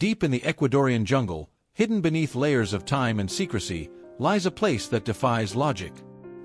Deep in the Ecuadorian jungle, hidden beneath layers of time and secrecy, lies a place that defies logic.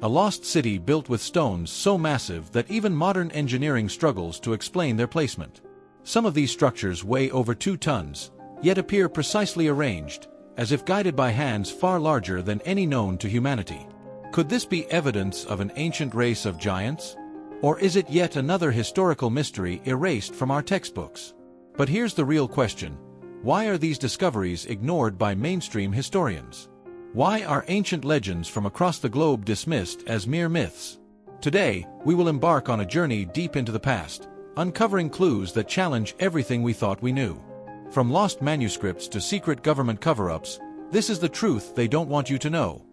A lost city built with stones so massive that even modern engineering struggles to explain their placement. Some of these structures weigh over 2 tons, yet appear precisely arranged, as if guided by hands far larger than any known to humanity. Could this be evidence of an ancient race of giants? Or is it yet another historical mystery erased from our textbooks? But here's the real question. Why are these discoveries ignored by mainstream historians? Why are ancient legends from across the globe dismissed as mere myths? Today, we will embark on a journey deep into the past, uncovering clues that challenge everything we thought we knew. From lost manuscripts to secret government cover-ups, this is the truth they don't want you to know.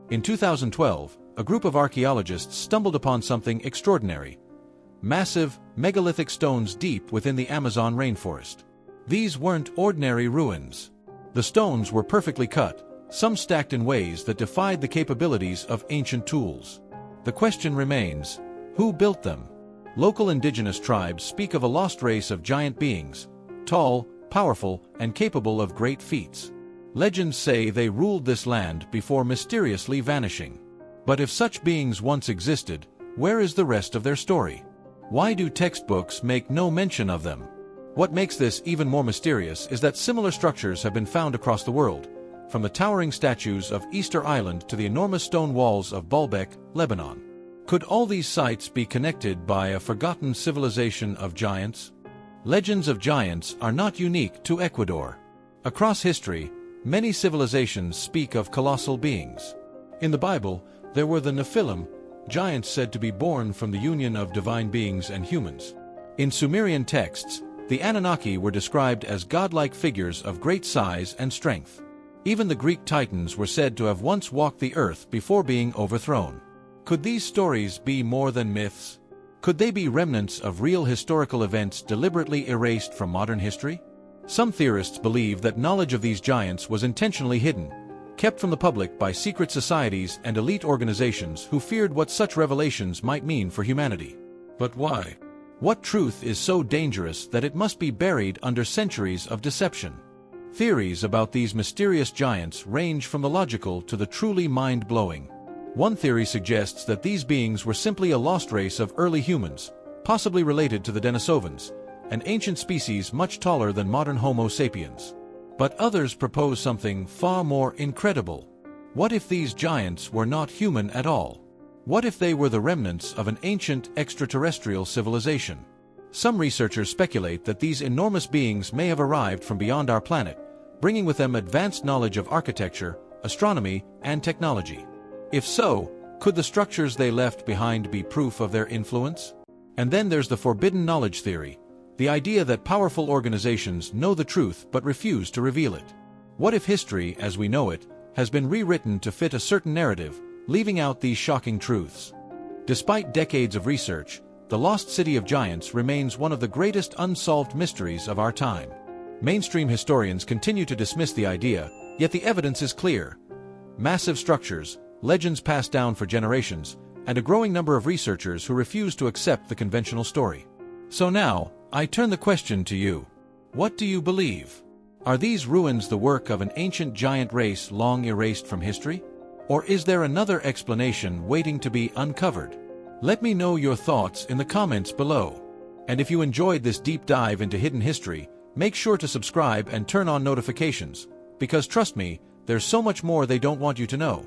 In 2012, a group of archaeologists stumbled upon something extraordinary. Massive, megalithic stones deep within the Amazon rainforest. These weren't ordinary ruins. The stones were perfectly cut, some stacked in ways that defied the capabilities of ancient tools. The question remains, who built them? Local indigenous tribes speak of a lost race of giant beings, tall, powerful, and capable of great feats. Legends say they ruled this land before mysteriously vanishing. But if such beings once existed, where is the rest of their story? Why do textbooks make no mention of them? What makes this even more mysterious is that similar structures have been found across the world, from the towering statues of Easter Island to the enormous stone walls of Baalbek, Lebanon. Could all these sites be connected by a forgotten civilization of giants? Legends of giants are not unique to Ecuador. Across history, many civilizations speak of colossal beings. In the Bible, there were the Nephilim, giants said to be born from the union of divine beings and humans. In Sumerian texts, the Anunnaki were described as godlike figures of great size and strength. Even the Greek Titans were said to have once walked the earth before being overthrown. Could these stories be more than myths? Could they be remnants of real historical events deliberately erased from modern history? Some theorists believe that knowledge of these giants was intentionally hidden, kept from the public by secret societies and elite organizations who feared what such revelations might mean for humanity. But why? What truth is so dangerous that it must be buried under centuries of deception? Theories about these mysterious giants range from the logical to the truly mind-blowing. One theory suggests that these beings were simply a lost race of early humans, possibly related to the Denisovans, an ancient species much taller than modern Homo sapiens. But others propose something far more incredible. What if these giants were not human at all? What if they were the remnants of an ancient extraterrestrial civilization? Some researchers speculate that these enormous beings may have arrived from beyond our planet, bringing with them advanced knowledge of architecture, astronomy, and technology. If so, could the structures they left behind be proof of their influence? And then there's the forbidden knowledge theory, the idea that powerful organizations know the truth but refuse to reveal it. What if history, as we know it, has been rewritten to fit a certain narrative, leaving out these shocking truths? Despite decades of research, the lost city of giants remains one of the greatest unsolved mysteries of our time. Mainstream historians continue to dismiss the idea, yet the evidence is clear. Massive structures, legends passed down for generations, and a growing number of researchers who refuse to accept the conventional story. So now, I turn the question to you. What do you believe? Are these ruins the work of an ancient giant race long erased from history? Or is there another explanation waiting to be uncovered? Let me know your thoughts in the comments below. And if you enjoyed this deep dive into hidden history, make sure to subscribe and turn on notifications, because trust me, there's so much more they don't want you to know.